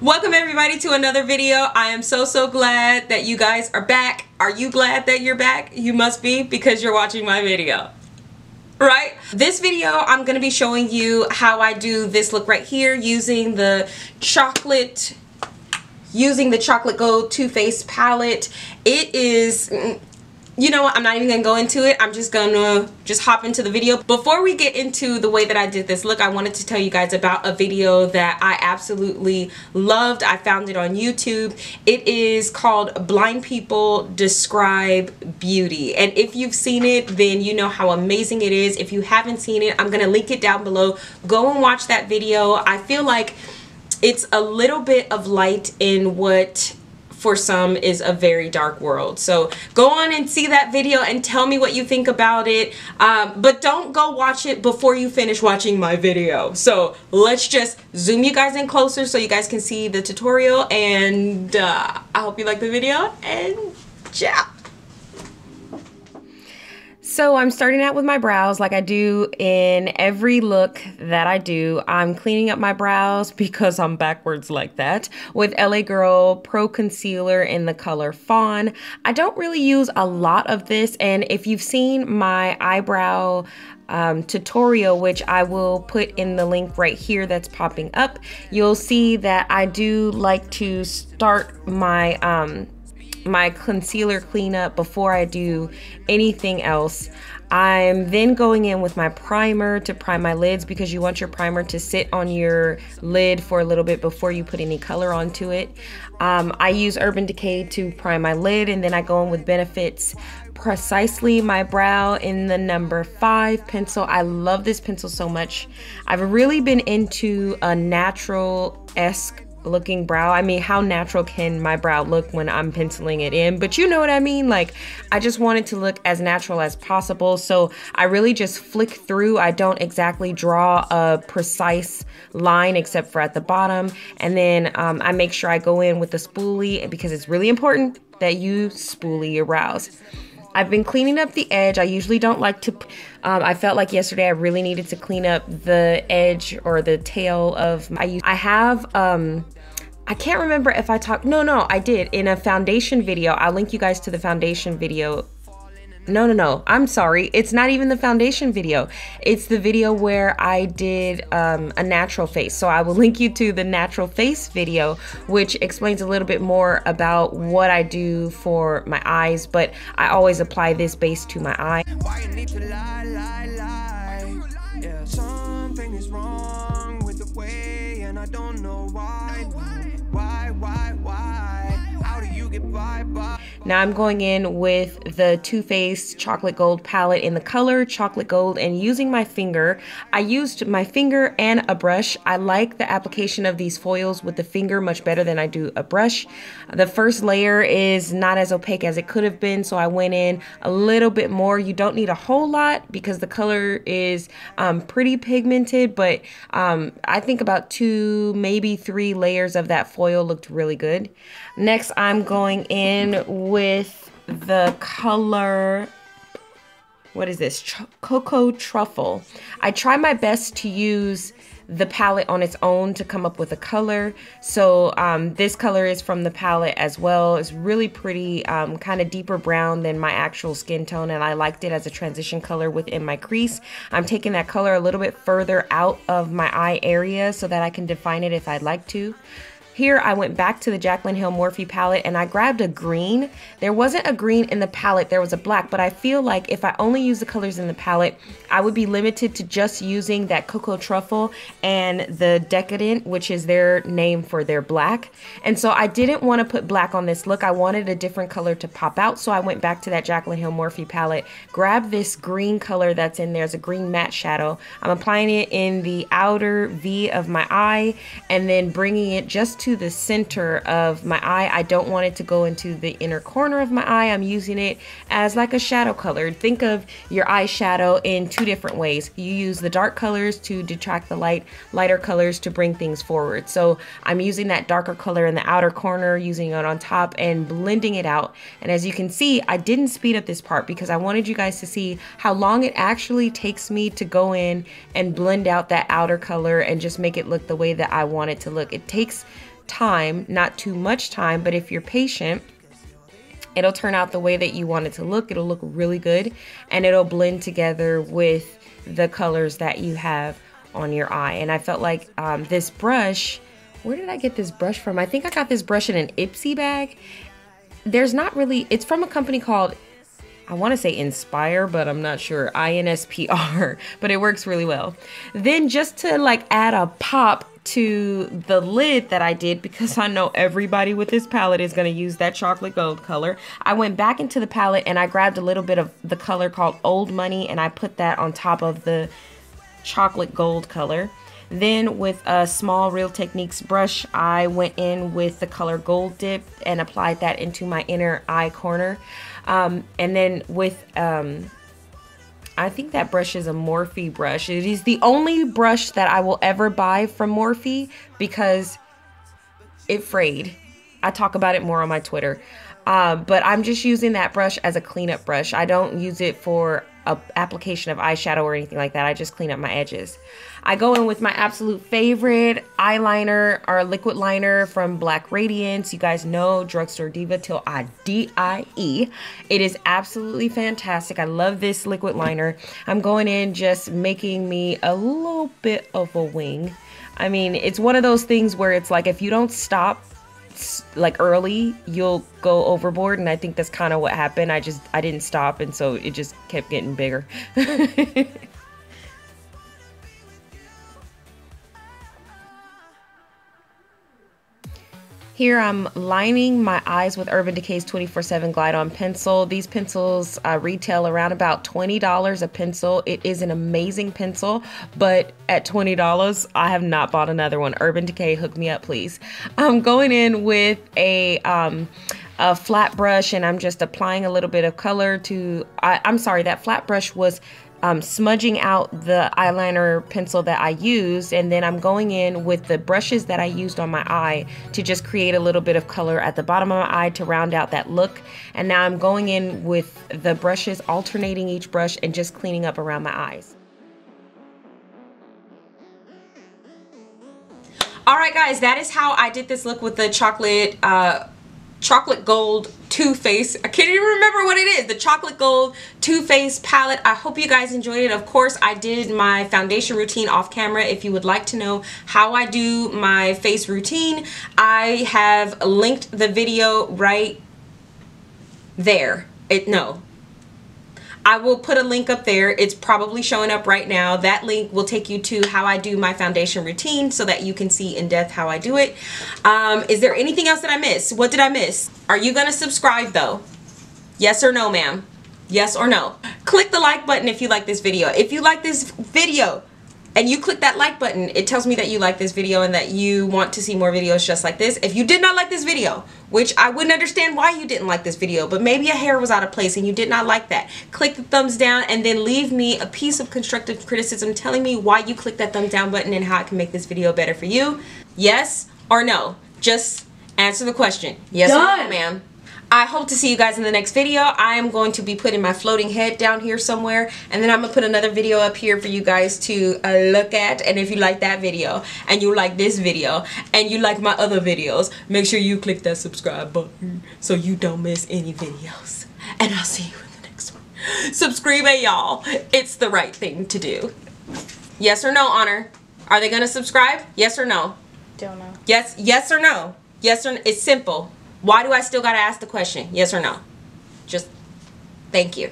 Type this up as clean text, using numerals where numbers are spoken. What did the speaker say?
Welcome everybody to another video. I am so glad that you guys are back. Are you glad that you're back? You must be, because you're watching my video, right? This video I'm going to be showing you how I do this look right here using the chocolate gold Too Faced palette. It is, you know what, I'm not even gonna go into it. I'm just gonna hop into the video. Before we get into the way that I did this look, I wanted to tell you guys about a video that I absolutely loved. I found it on YouTube. It is called Blind People Describe Beauty, and if you've seen it, then you know how amazing it is. If you haven't seen it, I'm gonna link it down below. Go and watch that video. I feel like it's a little bit of light in what for some is a very dark world. So go on and see that video and tell me what you think about it, but don't go watch it before you finish watching my video. So let's just zoom you guys in closer so you guys can see the tutorial, and I hope you like the video, and ciao. So I'm starting out with my brows like I do in every look that I do. I'm cleaning up my brows because I'm backwards like that with LA Girl Pro Concealer in the color Fawn. I don't really use a lot of this, and if you've seen my eyebrow tutorial, which I will put in the link right here that's popping up, you'll see that I do like to start my my concealer cleanup before I do anything else. I'm then going in with my primer to prime my lids, because you want your primer to sit on your lid for a little bit before you put any color onto it. I use Urban Decay to prime my lid, and then I go in with Benefit's Precisely My Brow in the number 5 pencil. I love this pencil so much. I've really been into a natural-esque looking brow. I mean, how natural can my brow look when I'm penciling it in? But you know what I mean? Like, I just want it to look as natural as possible. So I really just flick through. I don't exactly draw a precise line except for at the bottom. And then I make sure I go in with the spoolie, because it's really important that you spoolie your brows. I've been cleaning up the edge. I usually don't like to, I felt like yesterday I really needed to clean up the edge or the tail of my, I have, I can't remember if I talked, no, I did in a foundation video. I'll link you guys to the foundation video. No, I'm sorry. It's not even the foundation video. It's the video where I did a natural face. So I will link you to the natural face video, which explains a little bit more about what I do for my eyes, but I always apply this base to my eye. Why you need to lie? Yeah, something is wrong with the way, and I don't know why. How do you get by? Now I'm going in with the Too Faced Chocolate Gold palette in the color Chocolate Gold, and using my finger. I used my finger and a brush. I like the application of these foils with the finger much better than I do a brush. The first layer is not as opaque as it could have been, so I went in a little bit more. You don't need a whole lot because the color is pretty pigmented, but I think about 2, maybe 3 layers of that foil looked really good. Next, I'm going in with the color, what is this? Cocoa Truffle. I try my best to use the palette on its own to come up with a color. So this color is from the palette as well. It's really pretty, kind of deeper brown than my actual skin tone, and I liked it as a transition color within my crease. I'm taking that color a little bit further out of my eye area so that I can define it if I'd like to. Here I went back to the Jaclyn Hill Morphe palette and I grabbed a green. There wasn't a green in the palette, there was a black, but I feel like if I only use the colors in the palette, I would be limited to just using that Cocoa Truffle and the Decadent, which is their name for their black. And so I didn't want to put black on this look. I wanted a different color to pop out, so I went back to that Jaclyn Hill Morphe palette, grabbed this green color that's in there. It's a green matte shadow. I'm applying it in the outer V of my eye and then bringing it just to the center of my eye. I don't want it to go into the inner corner of my eye. I'm using it as like a shadow color. Think of your eyeshadow in 2 different ways. You use the dark colors to detract the lighter colors to bring things forward. So I'm using that darker color in the outer corner, using it on top and blending it out. And as you can see, I didn't speed up this part because I wanted you guys to see how long it actually takes me to go in and blend out that outer color and just make it look the way that I want it to look. It takes time, not too much time, but if you're patient, it'll turn out the way that you want it to look. It'll look really good, and it'll blend together with the colors that you have on your eye. And I felt like this brush, where did I get this brush from? I think I got this brush in an Ipsy bag. There's not really, it's from a company called, I want to say Inspire, but I'm not sure, INSPR, but it works really well. Then just to like add a pop to the lid that I did, because I know everybody with this palette is going to use that chocolate gold color, I went back into the palette and I grabbed a little bit of the color called Old Money, and I put that on top of the chocolate gold color. Then with a small Real Techniques brush, I went in with the color Gold Dip and applied that into my inner eye corner. And then with, I think that brush is a Morphe brush. It is the only brush that I will ever buy from Morphe because it frayed. I talk about it more on my Twitter. But I'm just using that brush as a cleanup brush. I don't use it for a application of eyeshadow or anything like that. I just clean up my edges. I go in with my absolute favorite eyeliner or liquid liner from Black Radiance. You guys know Drugstore Diva till I D-I-E. It is absolutely fantastic. I love this liquid liner. I'm going in just making me a little bit of a wing. I mean, it's one of those things where it's like if you don't stop like early, you'll go overboard, and I think that's kind of what happened. I didn't stop, and so it just kept getting bigger. Here I'm lining my eyes with Urban Decay's 24/7 Glide On pencil. These pencils retail around about $20 a pencil. It is an amazing pencil, but at $20, I have not bought another one. Urban Decay, hook me up, please. I'm going in with a flat brush, and I'm just applying a little bit of color to, I'm sorry, that flat brush was smudging out the eyeliner pencil that I used, and then I'm going in with the brushes that I used on my eye to just create a little bit of color at the bottom of my eye to round out that look. And now I'm going in with the brushes, alternating each brush and just cleaning up around my eyes. All right, guys, that is how I did this look with the chocolate gold Too Faced. I can't even remember what it is. The chocolate gold Too Faced palette. I hope you guys enjoyed it. Of course, I did my foundation routine off camera. If you would like to know how I do my face routine, I have linked the video right there. I will put a link up there. It's probably showing up right now. That link will take you to how I do my foundation routine so that you can see in depth how I do it. Is there anything else that I missed? What did I miss? Are you gonna subscribe though? Yes or no, ma'am? Yes or no? Click the like button if you like this video. If you like this video and you click that like button, it tells me that you like this video and that you want to see more videos just like this. If you did not like this video, which I wouldn't understand why you didn't like this video, but maybe your hair was out of place and you did not like that, click the thumbs down and then leave me a piece of constructive criticism telling me why you clicked that thumbs down button and how I can make this video better for you. Yes or no? Just answer the question. Yes or no, ma'am? I hope to see you guys in the next video. I am going to be putting my floating head down here somewhere, and then I'm going to put another video up here for you guys to look at. And if you like that video, and you like this video, and you like my other videos, make sure you click that subscribe button so you don't miss any videos. And I'll see you in the next one. Subscribe, y'all. It's the right thing to do. Yes or no, Honor? Are they going to subscribe? Yes or no? Don't know. Yes or no? Yes or no? It's simple. Why do I still gotta ask the question? Yes or no? Just thank you.